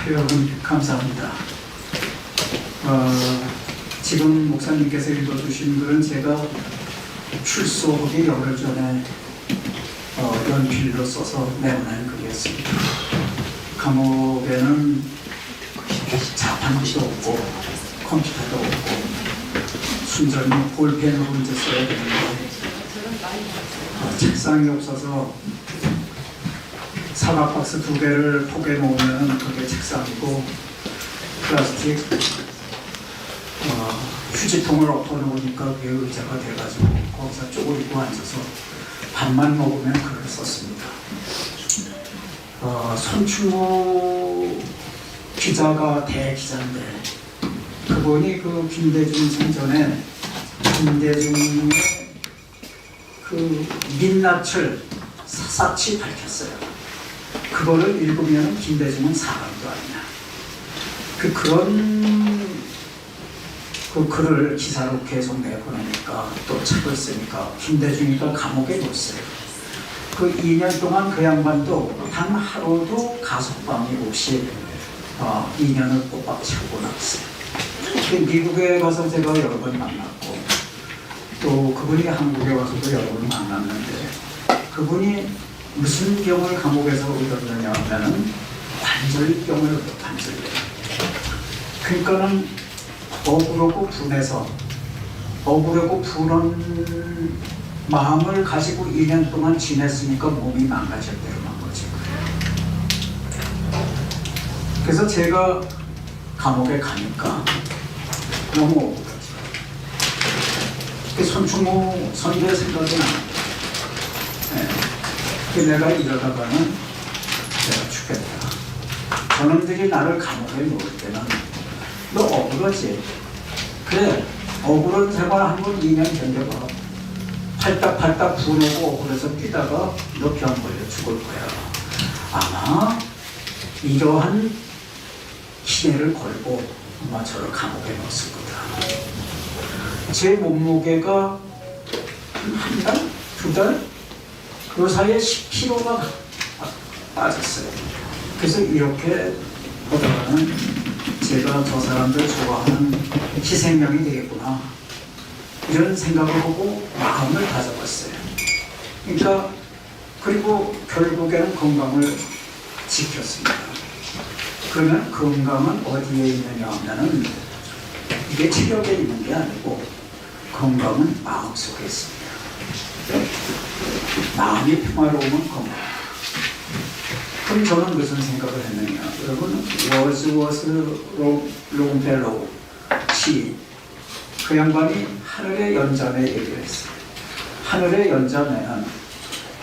여러분 감사합니다. 지금 목사님께서 읽어주신 글은 제가 출소하기 열흘 전에 연필로 써서 내보낸 글이었습니다. 감옥에는 자판기도 없고 컴퓨터도 없고 순전히 볼펜으로 이제 써야 되는데 책상이 없어서 사각 박스 2개를 포개 놓으면 그게 책상이고 플라스틱 휴지통을 엎어 놓으니까 그게 의자가 돼가지고 거기서 쪼그리고 앉아서 밥만 먹으면 글을 썼습니다. 손충호 기자가 대기자인데 그분이 그 김대중 생전에 김대중의 그 민낯을 샅샅이 밝혔어요. 그거를 읽으면 김대중은 사람도 아니야. 그런 그 글을 기사로 계속 내보내니까 또 책을 쓰니까 김대중이가 감옥에 놨어요. 그 2년 동안 그 양반도 단 하루도 가석방이 없이 2년을 꼬박 채우고 나왔어요. 미국에 가서 제가 여러 번 만났고 또 그분이 한국에 와서도 여러 번 만났는데 그분이 무슨 병을 감옥에서 얻었느냐 하면은 관절병을 얻어 관절병. 그러니까는 억울하고 분해서 억울하고 분한 마음을 가지고 2년 동안 지냈으니까 몸이 망가질 대로 망가진 거예요. 그래서 제가 감옥에 가니까 너무 억울하죠. 손충호 선교의 생각이 나요. 내가 이러다가는 내가 죽겠다. 저놈들이 나를 감옥에 놓을 때는 너 억울하지? 그래, 억울한 생활 한번 2년 견뎌봐. 팔딱팔딱 분하고 억울해서 뛰다가 너 병 걸려 죽을 거야. 아마 이러한 기회를 걸고 아마 저를 감옥에 넣었을 거다. 제 몸무게가 한 달? 2달? 그 사이에 10kg가 빠졌어요. 그래서 이렇게 보다가는 제가 저 사람들 좋아하는 희생명이 되겠구나 이런 생각을 하고 마음을 다잡았어요. 그러니까 그리고 결국에는 건강을 지켰습니다. 그러면 건강은 어디에 있느냐 하면은 이게 체력에 있는 게 아니고 건강은 마음속에 있습니다. 마음이 평화로우면 건강. 그럼 저는 무슨 생각을 했느냐? 여러분, 워즈워스 롱벨로우 시, 그 양반이 하늘의 연잠에 얘기를 했어요. 하늘의 연잠에는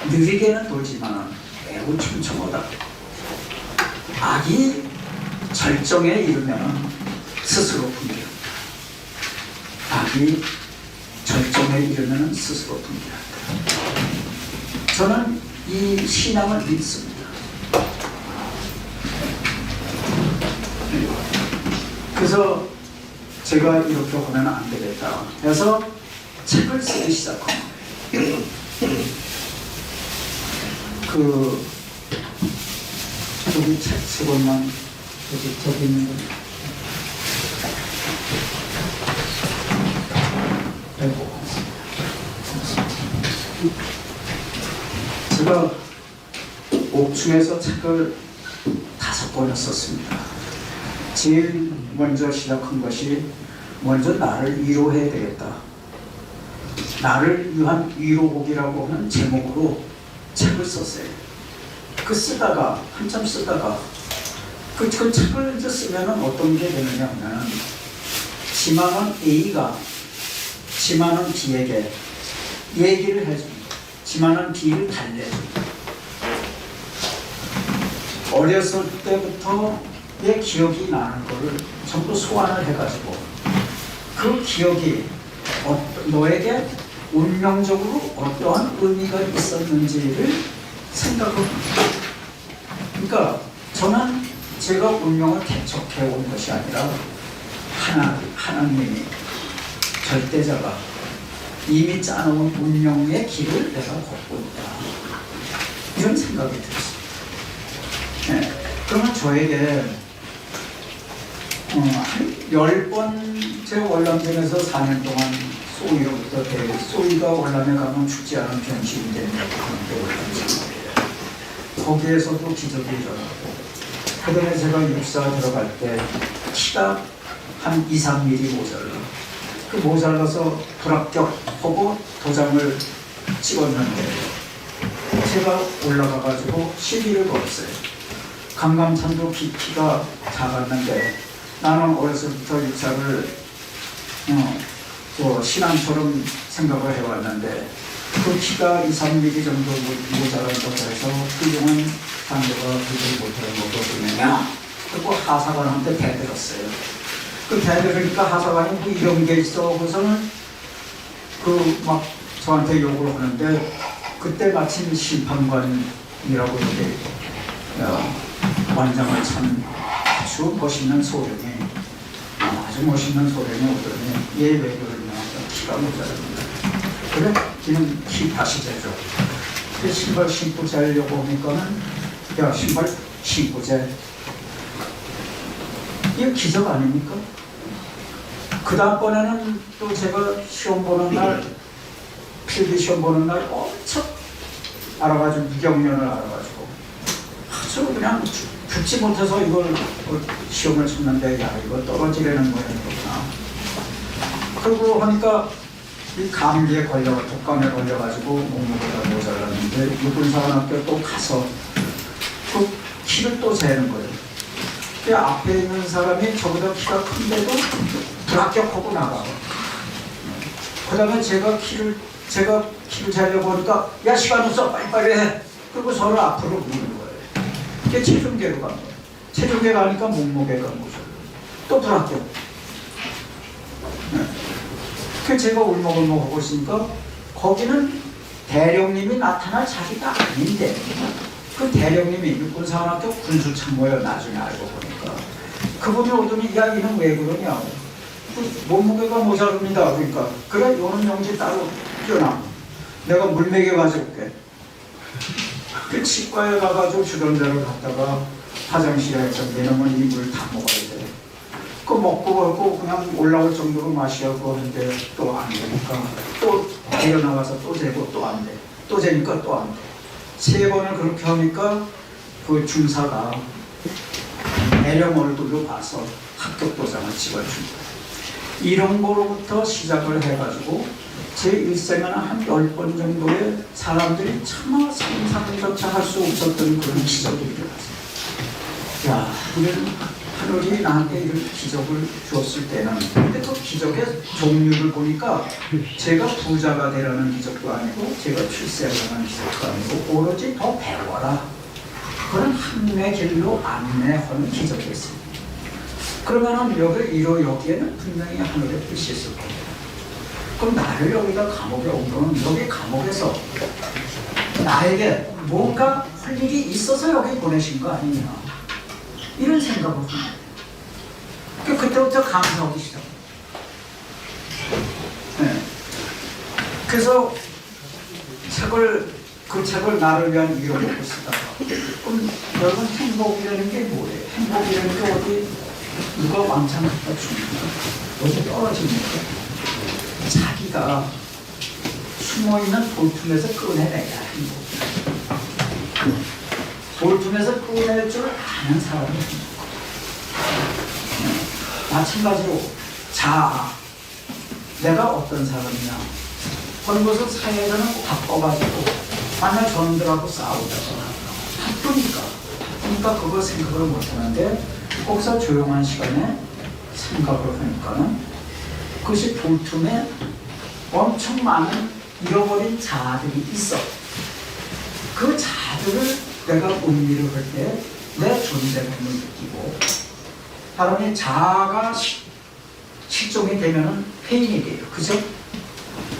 느리게는 돌지만 매우 촘촘하다. 악이 절정에 이르면 스스로 붕괴한다. 악이 절정에 이르면 스스로 붕괴한다. 저는 이 신앙을 믿습니다. 그래서 제가 이렇게 하면 안 되겠다 해서 책을 쓰기 시작한 거예요. 저기 책 세 권만 저기 있는 거. 제가 옥중에서 책을 5권을 썼습니다. 제일 먼저 시작한 것이 먼저 나를 위로해야 되겠다. 나를 위한 위로곡이라고 하는 제목으로 책을 썼어요. 그 쓰다가 한참 쓰다가 그 책을 이제 쓰면은 어떤 게 되느냐 하면 지만은 A가 지만은 B에게 얘기를 해줍니다. 지만은 B를 달래줍니다. 어렸을 때부터 내 기억이 나는 거를 전부 소환을 해가지고 그 기억이 너에게 운명적으로 어떠한 의미가 있었는지를 생각합니다. 그러니까 저는 제가 운명을 개척해 온 것이 아니라 하나님이 절대자가 이미 짜놓은 운명의 길을 내가 걷고 있다. 이런 생각이 들었습니다. 네. 그러면 저에게 한 10번 제 월남전에서 4년 동안 소위로부터 소위가 월남에 가면 죽지 않은 병신이 되는 그런 게 월남전이에요. 거기에서도 기적이 일어나고 그 다음에 제가 육사 들어갈 때 키가 한 2, 3mm 모자라 그 모자라서 불합격하고 도장을 찍었는데 제가 올라가가지고 시비를 걸었어요. 강감찬도 키가 작았는데 나는 어렸을 때부터 육사를 신앙처럼 생각을 해왔는데 그 키가 2, 3mm 정도 모자란다고 해서 훌륭한 장교가 그걸 못하는 거거든요. 그리고 하사관한테 대들었어요. 그 대들으니까 하사관이 뭐 이런 게 있어. 그래서는 그 막 저한테 욕을 하는데 그때 마침 심판관이라고 이렇게 완장을 찬 아주 멋있는 소령이 아주 멋있는 소령이 오더니 얘 왜 그러냐. 키가 모자랍니다. 그래? 걔는 키 다시 재줘. 그 신발 신고 재려고 하니까는 야 신발 신고 재. 이거 기적 아닙니까? 그 다음번에는 또 제가 시험 보는 날 필기 시험 보는 날 엄청 알아가지고 무경련을 알아가지고 아주 그냥 죽지 못해서 이걸 시험을 쳤는데 야 이거 떨어지려는 거였구나. 그러고 하니까 이 감기에 독감에 걸려가지고 목목에다 모자랐는데 육군사관학교 또 가서 그 키를 또 재는 거예요. 그 앞에 있는 사람이 저보다 키가 큰데도 불합격하고 나가고 그 다음에 제가 키를 재려고 하니까 야 시간 없어 빨리빨리 해. 그리고 서로 앞으로 미는 거예요. 그게 체중계로 간 거예요. 체중계 가니까 목목에 간 거죠. 또 불합격. 그 제가 울먹울먹 하고 있으니까 거기는 대령님이 나타날 자리가 아닌데 그 대령님이 육군사관학교 군수참모예요. 나중에 알고 보니까 그분이 오더니 야 이는 왜 그러냐고. 그 몸무게가 모자릅니다. 그러니까 그래 요는 용지 따로 뛰어나. 내가 물 먹여 가져올게. 그 치과에 가가지고 주던 데로 갔다가 화장실에 해서 내놓으면 이 물 다 먹어야 돼. 그 먹고 가고 그냥 올라올 정도로 마시려고 하는데 또 안 되니까 또 일어나가서 또 재고 또 안 돼. 또 재니까 또 안 돼. 3번을 그렇게 하니까 그 중사가 대령 얼굴로 봐서 합격 도장을 찍어준 거예요. 이런 거로부터 시작을 해가지고 제 일생에는 한 10번 정도의 사람들이 차마 상상조차 할 수 없었던 그런 기적이 일어났어요. 야, 하늘이 나한테 이런 기적을 주었을 때는 근데 그 기적의 종류를 보니까 제가 부자가 되라는 기적도 아니고 제가 출세하라는 기적도 아니고 오로지 더 배워라 그런 한의 길로 안내하는 기적이었습니다. 그러면은 여기에는 분명히 하늘의 뜻이 있을 거예요. 그럼 나를 여기다 감옥에 온 거는 여기 감옥에서 나에게 뭔가 할 일이 있어서 여기 보내신 거 아니냐 이런 생각을 합니다. 그때부터 감사하기 시작합니다. 네. 그래서 그 책을 나를 위한 위로로 쓰다가 그럼 여러분 행복이라는 게 뭐예요? 행복이라는 게 어디 누가 왕창 갖다 줍니까? 어디 떨어집니까? 자기가 숨어있는 볼품에서 꺼내내야 행복. 볼품에서 꺼낼 줄 아는 사람이 행복. 마찬가지로 자아, 내가 어떤 사람이냐 그런 것을 사회에서는 바꿔가지고 만약 저놈들하고 싸우다가 바쁘니까 그걸 생각을 못하는데 거기서 조용한 시간에 생각을 하니까는 그것이 볼품에 엄청 많은 잃어버린 자아들이 있어. 그 자아들을 내가 음미를 할 때 내 존재감을 느끼고 사람이 자아가 실종이 되면은 회인이 돼요. 그죠?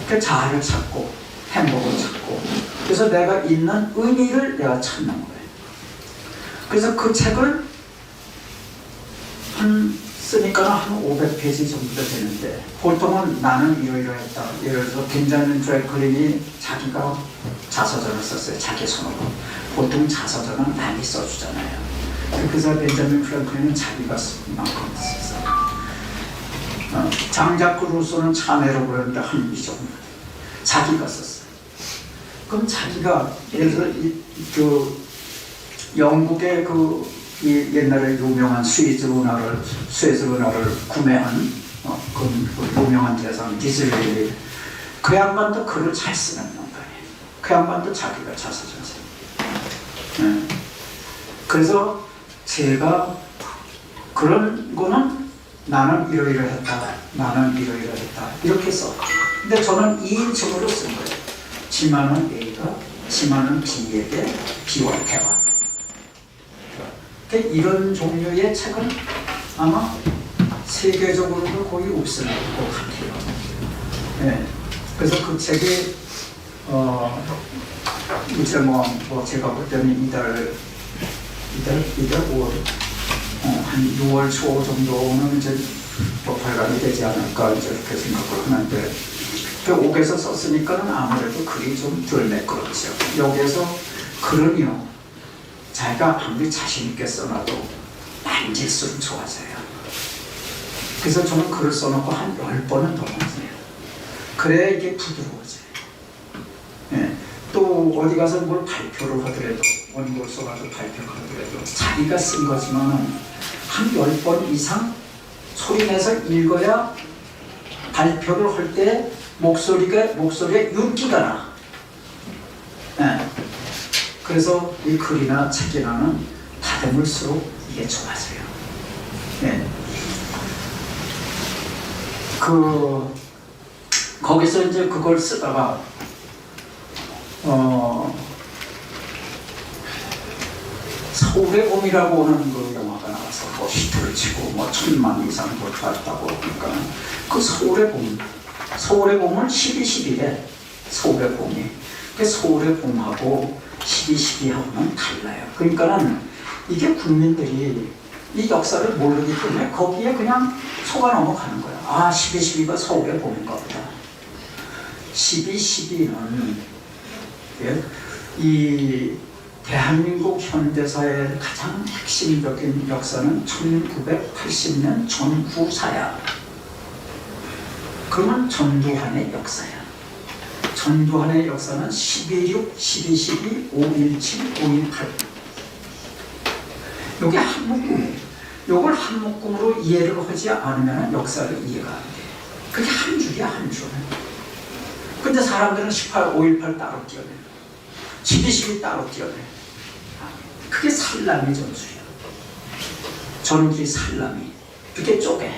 그 자아를 찾고 행복을 찾고 그래서 내가 있는 의미를 내가 찾는 거예요. 그래서 그 책을 쓰니까 한 500페이지 정도 되는데 보통은 나는 이러이러했다. 예를 들어서 벤자민 프랭클린이 자기가 자서전을 썼어요. 자기 손으로. 보통 자서전은 많이 써주잖아요. 그래서 벤자민 프랭클린은 자기가 쓴 만큼 썼어요. 장자크 루소는 참회로 그러는데 한 이 정도. 자기가 썼어요. 그럼 자기가 예를 들어 그 영국의 이 옛날에 유명한 스웨즈 은하를 구매한 그 유명한 재산 디스레일리, 그 양반도 글을 잘 쓰는 양반이에요. 그 양반도 자기가 자서전서. 그래서 제가 그런 거는 나는 이러이러했다, 나는 이러이러했다 이렇게 써. 근데 저는 2인칭으로 쓴 거예요. 지만은 A가 지만은 B에게 B와 대화. 이런 종류의 책은 아마 세계적으로도 거의 없을 것 같아요. 네. 그래서 그 책이 이제 뭐 제가 볼 때는 이달 5월 한 6월 초 정도는 이제 발간이 되지 않을까 이제 이렇게 생각을 하는데, 그 옥에서 썼으니까는 아무래도 글이 좀 덜 매끄럽죠. 여기에서 글은요, 자기가 아무리 자신 있게 써놔도 만질수록 좋아져요. 그래서 저는 글을 써놓고 한 10번은 더 만져요. 그래야 이게 부드러워져요. 예. 또 어디 가서 뭘 발표를 하더라도, 원고를 써가지고 발표를 하더라도 자기가 쓴 거지만은 한 10번 이상 소리내서 읽어야 발표를 할 때 목소리에 윤기가 나. 예. 그래서 이 글이나 책이나는 다듬을수록 이게 좋아져요. 예. 거기서 이제 그걸 쓰다가 서울의 봄이라고 하는 그 영화가 나와서 뭐 히트를 치고 뭐 1000만 이상 돌파했다고 그러니까 그 서울의 봄은 12.12래. 서울의 봄이. 그 서울의 봄하고 12.12하고는 달라요. 그러니까는 이게 국민들이 이 역사를 모르기 때문에 거기에 그냥 속아 넘어가는 거야. 아, 12.12가 서울의 봄인가 보다. 12.12는 이 대한민국 현대사의 가장 핵심적인 역사는 1980년 전후사야. 그러면 전두환의 역사야. 전두환의 역사는 12.6, 12.12, 5.17, 5.18. 이게 한 묶음이에요. 이걸 한 묶음으로 이해를 하지 않으면 역사를 이해가 안 돼. 그게 한 줄이야, 한 줄. 근데 사람들은 18, 5.18 따로 띄어내. 12.12 따로 띄어내. 그게 살라미 전술이야. 전기 살라미. 그게 쪼개.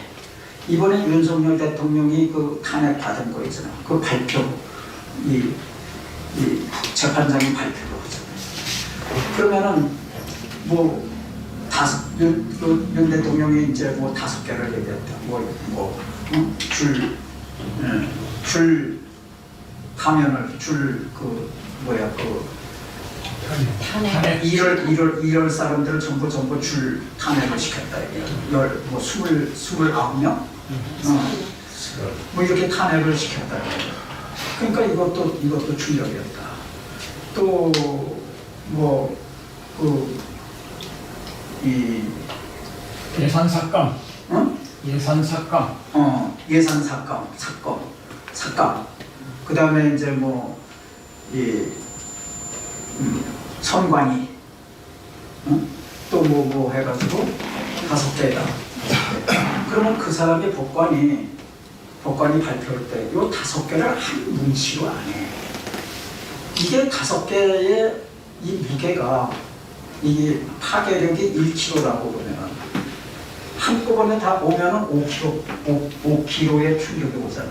이번에 윤석열 대통령이 그 탄핵 받은 거 있잖아. 그 발표, 이 재판장이 발표를 하잖아요. 그러면은 뭐 윤 대통령이 이제 뭐 5개를 얘기했다. 파면을 탄핵. 1월 사람들을 전부 줄 탄핵을 시켰다. 29명? 뭐 이렇게 탄핵을 시켰다. 그러니까 이것도 충격이었다. 또 예산 삭감. 예산 삭감. 예산 삭감. 그 다음에 이제 선관위, 또 뭐 해가지고 5개다. 그러면 그 사람의 법관이 발표할 때 이 5개를 한 문치로 안 해. 이게 5개의 이 무게가, 이 파괴력이 1kg라고 보면 한꺼번에 다 오면은 5kg의 충격이 오잖아.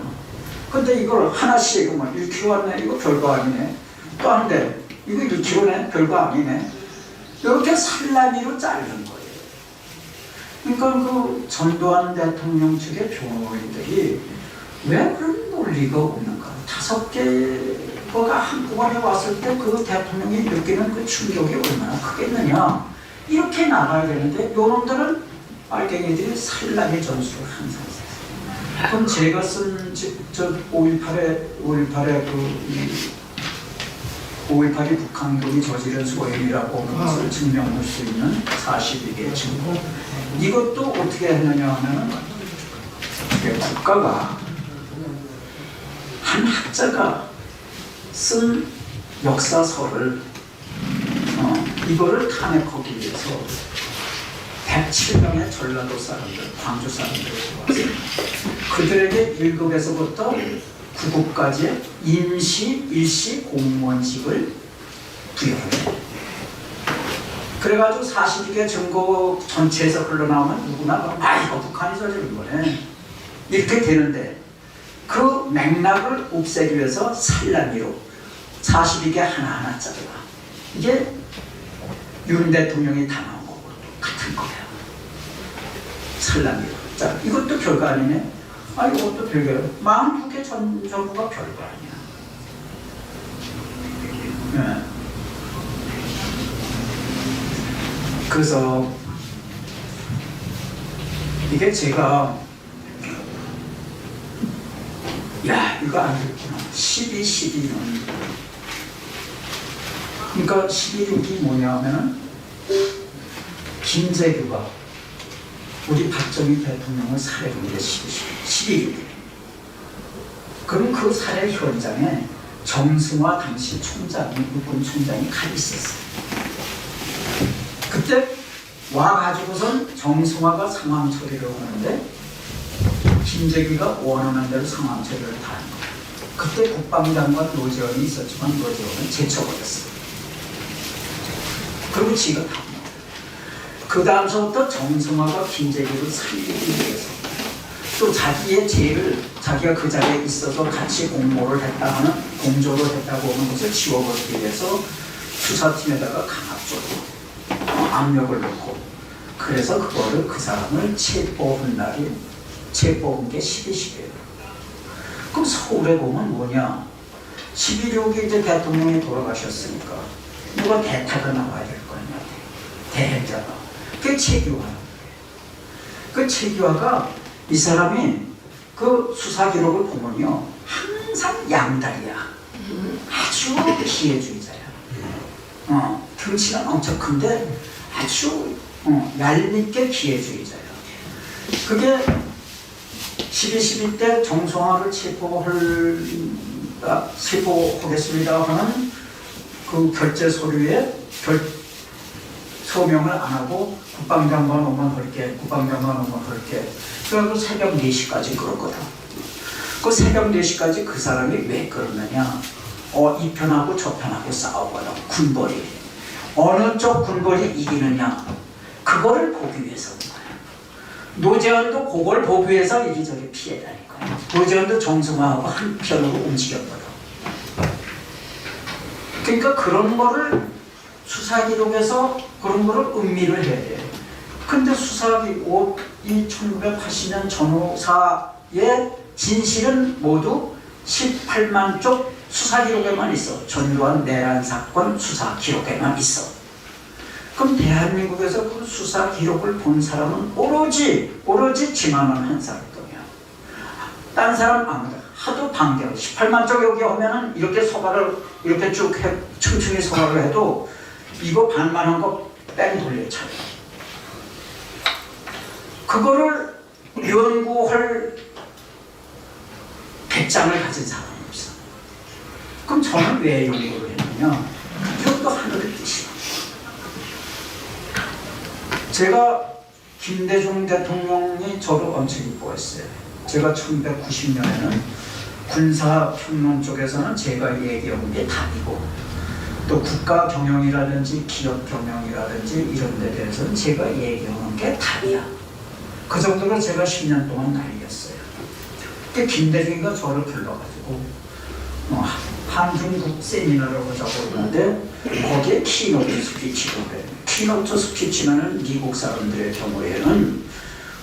근데 이걸 하나씩 1kg 왔네, 이거 별거 아니네. 또 한 대, 이거 1kg네, 별거 아니네. 이렇게 살라미로 자르는 거예요. 그러니까 그 전두환 대통령 측의 변호인들이 왜 그런 논리가 없는가? 5개가 한꺼번에 왔을 때 그 대통령이 느끼는 그 충격이 얼마나 크겠느냐? 이렇게 나가야 되는데 요놈들은 빨갱이들이 살라미 전술을 항상 써요. 그럼 제가 쓴 5.18이 북한군이 저지른 소행이라고 하는 것을 증명할 수 있는 42개의 증거. 이것도 어떻게 했느냐 하면은 국가가 한 학자가 쓴 역사서를 이거를 탄핵하기 위해서 107명의 전라도 사람들, 광주 사람들이 들어왔어요. 그들에게 1급에서부터 9급까지의 임시, 일시 공무원직을 부여해요. 그래가지고 42개 증거 전체에서 흘러나오면 누구나 이거 북한이 저지른 거네 이렇게 되는데 그 맥락을 없애기 위해서 살라미로 42개 하나하나 짜라. 이게 윤 대통령이 당한 거고 같은 거예요. 살라미로. 자, 이것도 별거 아니네. 이것도 별거예요. 42개 전부가 별거 아니야. 네. 그래서 이게 제가 이거 안 됐구나. 12.12는 그러니까 12.6이 뭐냐면은 김재규가 우리 박정희 대통령을 살해한 게 12.6이에요. 그럼 그 살해 현장에 정승화 당시 총장이 육군 총장이 가 있었어요. 그때 와가지고선 정승화가 상황 처리를 하는데 김재규가 원하는 대로 상황 처리를 다 한 거예요. 그때 국방장관 노재원이 있었지만 노재원은 제쳐버렸어요. 그리고 지가 다 그 다음서부터 정승화가 김재규를 살리기 위해서 또 자기의 죄를 자기가 그 자리에 있어서 같이 공모를 했다 하는 공조를 했다고 하는 것을 지워버리기 위해서 수사팀에다가 강압적으로 압력을 넣고 그래서 그거를 그 사람을 체포한 날이 체포한 게 12.12예요. 그럼 서울에 보면 뭐냐 12.6이 이제 대통령이 돌아가셨으니까 누가 대타가 나와야 될 거 아니야. 대행자가. 그게 최규화예요. 그 최규화가 이 사람이 그 수사 기록을 보면요 항상 양다리야. 아주 기회주의자야. 등치는 엄청 큰데 아주 얄밉게 기회주의자야. 그게 12.12 때 정성화를 체포하겠습니다 하는 그 결재 서류에 서명을 안 하고 국방장관 오면 할게, 국방장관 오면 할게. 그래서 새벽 4시까지 그랬거든. 그 새벽 4시까지 그 사람이 왜 그러느냐. 이 편하고 저 편하고 싸우거든. 군벌이. 어느 쪽 군벌이 이기느냐. 그거를 보기 위해서. 노재원도 그걸 보기 위해서 이리저리 피해 다닐 거야. 노재원도 정승화하고 한편으로 움직였거든. 그러니까 그런 거를 수사 기록에서 그런 거를 음미를 해야 돼. 근데 수사기록 이 1980년 전후사의 진실은 모두 18만 쪽 수사 기록에만 있어. 전두환 내란 사건 수사 기록에만 있어. 그럼 대한민국에서 그 수사 기록을 본 사람은 오로지 김한원 한 사람뿐이야. 딴 사람 아무도 하도 반겨. 18만 쪽 여기 오면은 이렇게 서가를 이렇게 쭉 층층이 서가를 해도 이거 반만한 거 뺑 돌려차요. 그거를 연구할 배짱을 가진 사람이 없어. 그럼 저는 왜 연구를 했느냐? 그것도 하늘의 뜻이야. 제가 김대중 대통령이 저를 엄청 이뻐했어요. 제가 1990년에는 군사평론 쪽에서는 제가 얘기한 게 답이고 또 국가 경영이라든지 기업 경영이라든지 이런 데 대해서는 제가 얘기하는 게 답이야. 그 정도로 제가 10년 동안 날렸어요. 그때 김대중이가 저를 불러가지고 한중국 세미나를 하자고 그러는데 거기에 키노트 스피치를 해요. 키노트 스피치는 미국 사람들의 경우에는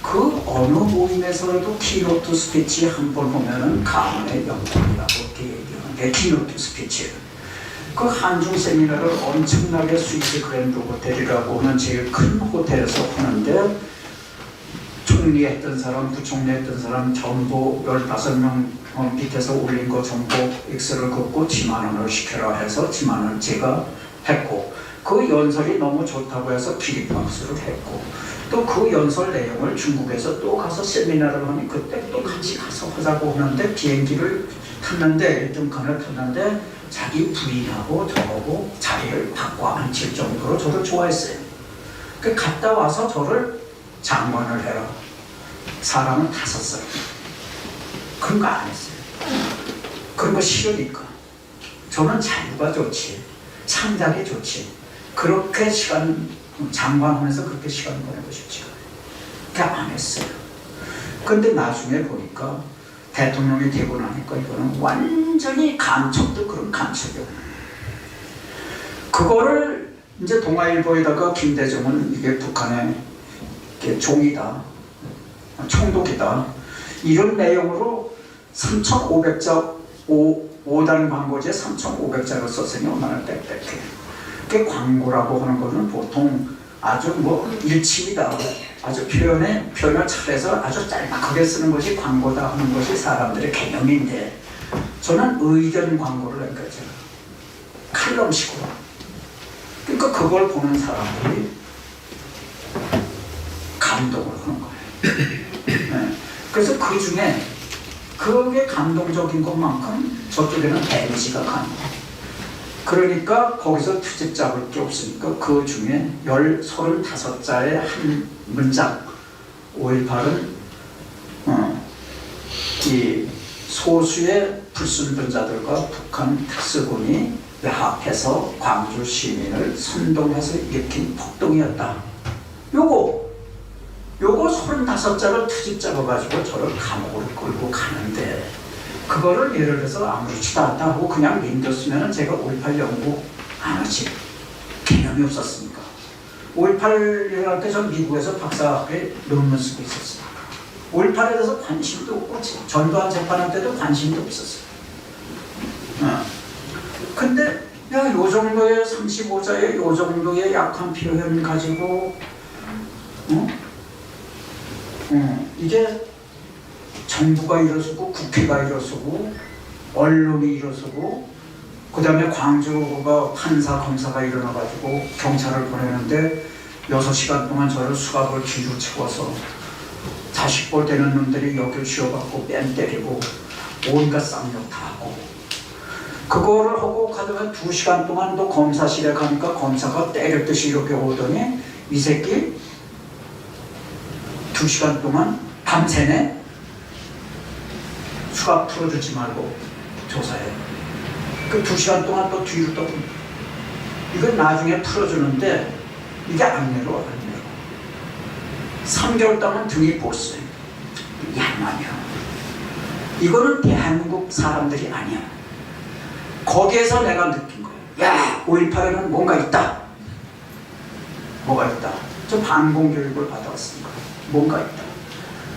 그 어느 모임에서라도 키노트 스피치 한 번 보면은 가문의 영광이라고 이렇게 얘기하는데 키노트 스피치. 그 한중 세미나를 엄청나게 스위스 그랜드 호텔이라고 하는 제일 큰 호텔에서 하는데 총리했던 사람, 부총리했던 사람 전부 15명 밑에서 올린 거 전부 엑셀을 긋고 10만 원을 시켜라 해서 10만 원 제가 했고 그 연설이 너무 좋다고 해서 기립박수를 했고 또 그 연설 내용을 중국에서 또 가서 세미나를 하니 그때 또 같이 가서 하자고 하는데 비행기를 탔는데 1등칸을 탔는데 자기 부인하고 저하고 자리를 바꿔 앉힐 정도로 저를 좋아했어요. 그 갔다 와서 저를 장관을 해라. 사람은 5살. 그런 거 안 했어요. 그런 거 싫으니까. 저는 자유가 좋지. 창작이 좋지. 그렇게 장관하면서 그렇게 시간 보내고 싶지 않아요. 그러니까 안 했어요. 근데 나중에 보니까 대통령이 되고 나니까 이거는 완전히 감촉도 그런 감촉이요. 그거를 이제 동아일보에다가 김대중은 이게 북한의 종이다, 총독이다 이런 내용으로 3,500자 5단 광고지에 3,500자를 썼으니 얼마나 빽빽해. 그 광고라고 하는 거는 보통 아주 뭐 일침이다. 아주 표현을 잘해서 아주 짤막하게 쓰는 것이 광고다 하는 것이 사람들의 개념인데 저는 의견 광고를 한 거죠. 칼럼식으로. 그러니까 그걸 보는 사람들이 감동을 하는 거예요. 네. 그래서 그 중에 그게 감동적인 것만큼 저쪽에는 데미지가 강해요. 그러니까 거기서 트집 잡을 게 없으니까 그 중에 35자의 한 문장 5.18은 이 소수의 불순분자들과 북한 특수군이 외합해서 광주 시민을 선동해서 일으킨 폭동이었다. 요거 35자를 트집 잡아가지고 저를 감옥으로 끌고 가는데 그거를 예를 들어서 아무렇지도 않다 하고 그냥 넘겼으면 제가 5.18 연구 안 하지. 개념이 없었으니까. 5.18 일어날 때 전 미국에서 박사학위에 논문 쓰고 있었어요. 5.18에 대해서 관심도 없고 전두환 재판할 때도 관심도 없었어요. 근데 요 정도의 35자의 요 정도의 약한 표현 가지고 이게 정부가 일어서고 국회가 일어서고 언론이 일어서고 그 다음에 광주가 판사 검사가 일어나가지고 경찰을 보내는데 6시간 동안 저를 수갑을 뒤로 채워서 자식 볼 때는 놈들이 여길 쥐어받고 뺨 때리고 온갖 쌍욕 다 하고 그거를 하고 가다가 2시간 동안 또 검사실에 가니까 검사가 때렸듯이 이렇게 오더니 이 새끼 2시간 동안 밤새네 수갑 풀어주지 말고 조사해. 그 2시간 동안 또 뒤로 또 이건 나중에 풀어주는데 이게 안 내려. 3개월 동안 등이 보스해. 양반이야. 이거는 대한민국 사람들이 아니야. 거기에서 내가 느낀 거예요. 야, 5.18에는 뭔가 있다. 뭐가 있다. 저 반공교육을 받아왔으니까 뭔가 있다.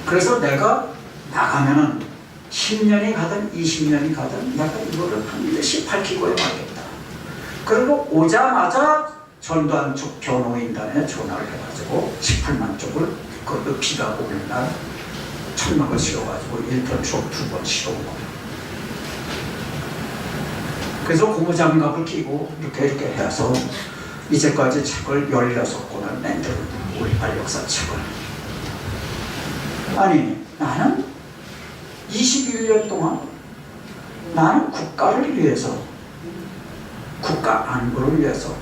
그래서 내가 나가면은 10년이 가든 20년이 가든 약간 이거를 반드시 밝히고 해야겠다. 그리고 오자마자 전두환 쪽 변호인단에 전화를 해가지고 18만 쪽을 그것도 비가 오는 날 천막을 씌워가지고 1번 추억 2번 씌운 거예요. 그래서 고무장갑을 끼고 이렇게 해서 이제까지 책을 16권을 만든 5.18 역사책을. 아니 나는 21년 동안 나는 국가를 위해서 국가 안보를 위해서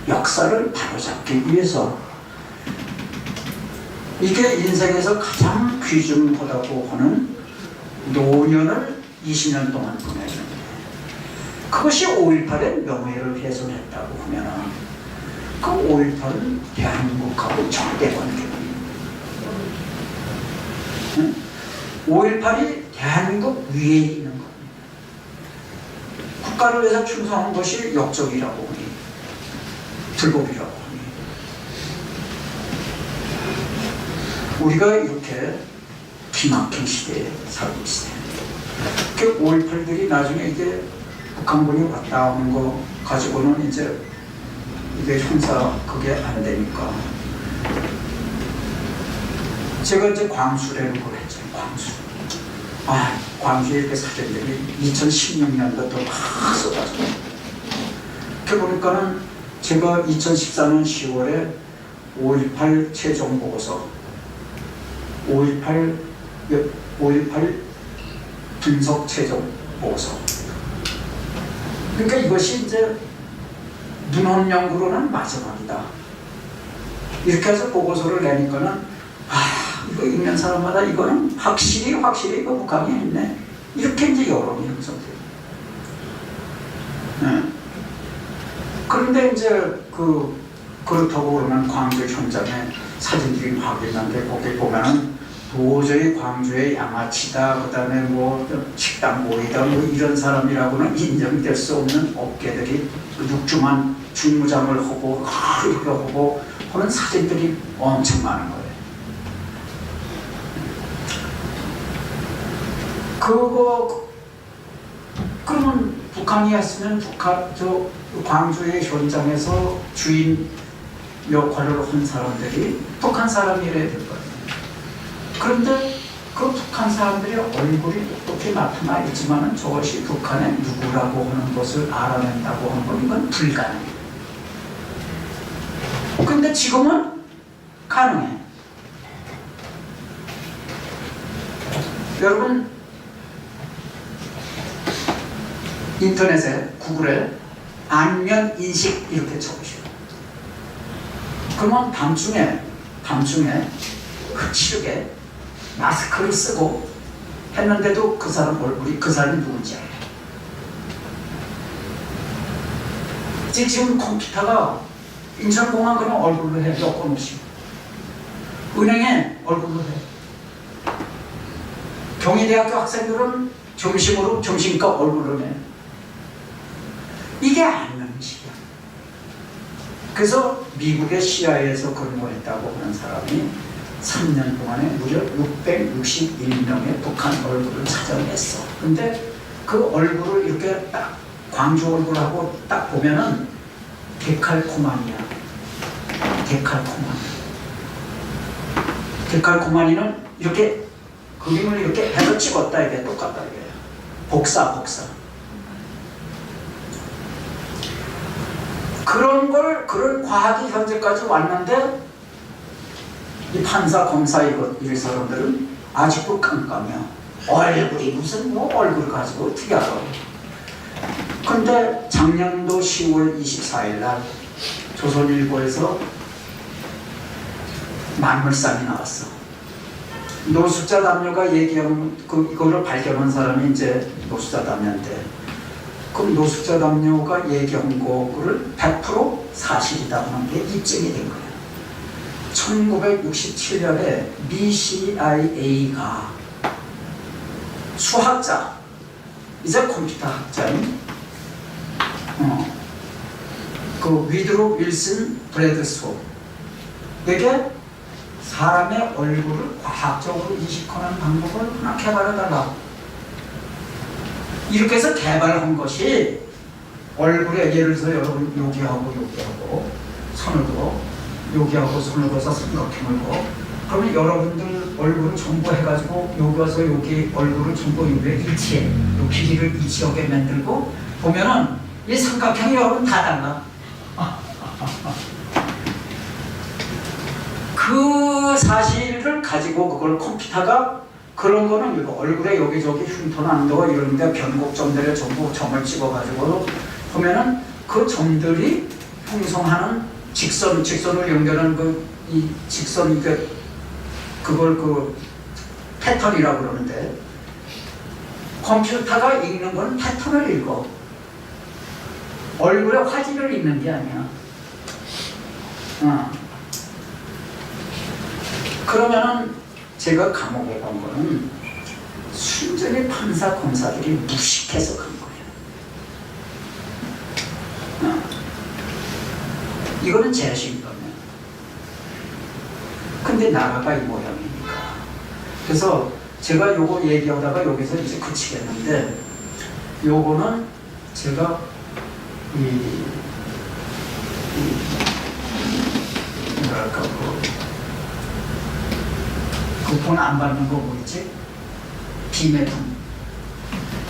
역사를 바로잡기 위해서 이게 인생에서 가장 귀중하다고 하는 노년을 20년 동안 보내는 그것이 5.18의 명예를 훼손했다고 하면 그 5.18은 대한민국하고 절대 관계가 5.18이 대한민국 위에 있는 겁니다. 국가를 위해서 충성한 것이 역적이라고 하니 불법이라고 하니 우리가 이렇게 기막힌 시대에 살고 있어요. 그 5.18들이 나중에 이게 북한군이 왔다 오는 거 가지고는 이제 이게 형사 그게 안 되니까 제가 이제 광수라는 걸 했죠. 광수. 광주에 이렇게 사진들이 2016년부터 막 쏟아져. 이렇게 보니까는 제가 2014년 10월에 5.18 최종 보고서, 5.18 분석 최종 보고서. 그러니까 이것이 이제 문헌 연구로는 마지막이다. 이렇게 해서 보고서를 내니까는 이거 읽는 사람마다 이거는 확실히 이거 북한이 했네. 이렇게 이제 여론이 형성돼요. 네. 그런데 이제 그렇다고 그러면 광주 현장에 사진들이 확인한데 거기 보면은 도저히 광주의 양아치다, 그 다음에 뭐 식당 모이다, 뭐 이런 사람이라고는 인정될 수 없는 업계들이 육중한 중무장을 하고 이렇게 하고 하는 사진들이 엄청 많은 거예요. 그러면 북한이 했으면 광주의 현장에서 주인 역할을 한 사람들이 북한 사람이래야 될 거예요. 그런데 그 북한 사람들의 얼굴이 어떻게 나타나 있지만은 저것이 북한의 누구라고 하는 것을 알아낸다고 하는 건 이건 불가능해요. 근데 지금은 가능해. 여러분 인터넷에 구글에 안면 인식 이렇게 쳐보시오. 그러면 밤중에 흐치르게 마스크를 쓰고 했는데도 그 사람 얼굴이 그 사람이 누군지 알아요. 지금 컴퓨터가 인천공항 그냥 얼굴로 해. 여권 없이 은행에 얼굴로 해. 경희대학교 학생들은 점심값 얼굴로 내. 이게 안면식이야. 그래서 미국의 CIA에서 근무했다고 하는 사람이 3년 동안에 무려 661명의 북한 얼굴을 찾아냈어. 근데 그 얼굴을 이렇게 딱 광주 얼굴하고 딱 보면은 데칼코마니야. 데칼코마니는 이렇게 그림을 이렇게 해서 찍었다 이게 똑같다 이게. 복사. 그런 과학이 현재까지 왔는데 이 판사, 검사 이 사람들은 아직도 깜깜이야. 얼굴이 무슨 얼굴 가지고 어떻게 알아? 근데 작년도 10월 24일 날 조선일보에서 만물상이 나왔어. 노숙자 남녀가 얘기한 이거를 발견한 사람이 이제 노숙자 남녀인데, 그럼 노숙자 남녀가 얘기한 거를 100% 사실이다 하는 게 입증이 된 거예요. 1967년에 미 CIA가 수학자, 이제 컴퓨터 학자인 그 위드로 윌슨 브래드소에게 사람의 얼굴을 과학적으로 인식하는 방법을 하나 개발해달라. 이렇게 해서 개발한 것이 얼굴에 예를 들어서 여러분 여기하고 손을 그어 여기하고 손을 그어서 삼각형을 그어. 그러면 여러분들 얼굴을 전부 해가지고 여기 와서 여기 얼굴을 전부 여기에 일치해. 요 길이를 일치하게 만들고 보면은 이 삼각형이 여러분 다 달라. 그 사실을 가지고 그걸 컴퓨터가 그런 거는 이거 얼굴에 여기저기 흉터난 거 이런데 변곡점들에 전부 점을 찍어가지고 보면은 그 점들이 형성하는 직선을 연결하는 이 직선 그걸 패턴이라고 그러는데 컴퓨터가 읽는 건 패턴을 읽어. 얼굴의 화질을 읽는 게 아니야. 그러면은 제가 감옥에 간 거는 순전히 판사 검사들이 무식해서 간 거예요. 이거는 재신거면. 근데 나라가 이 모양이니까. 그래서 제가 요거 얘기하다가 여기서 이제 그치겠는데, 요거는 제가 뭐랄까 그 돈 안 받는 거 뭐 있지?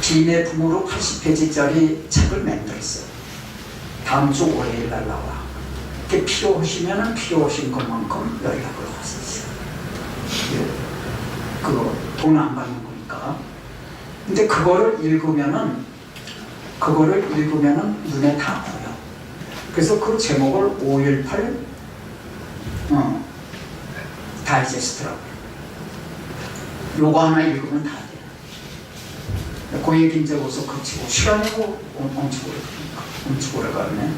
비매품으로 80페이지짜리 책을 만들었어요. 다음 주 월요일 날 나와. 이렇게 필요하시면은 필요하신 것만큼 연락을 하세요. 그거 돈 안 받는 거니까. 근데 그거를 읽으면은 눈에 다 보여. 그래서 그 제목을 518 다이제스트라고. 요거 하나 읽으면 다 돼. 그 얘기 이제 어서 그치고 시간이 엄청 오래 가네.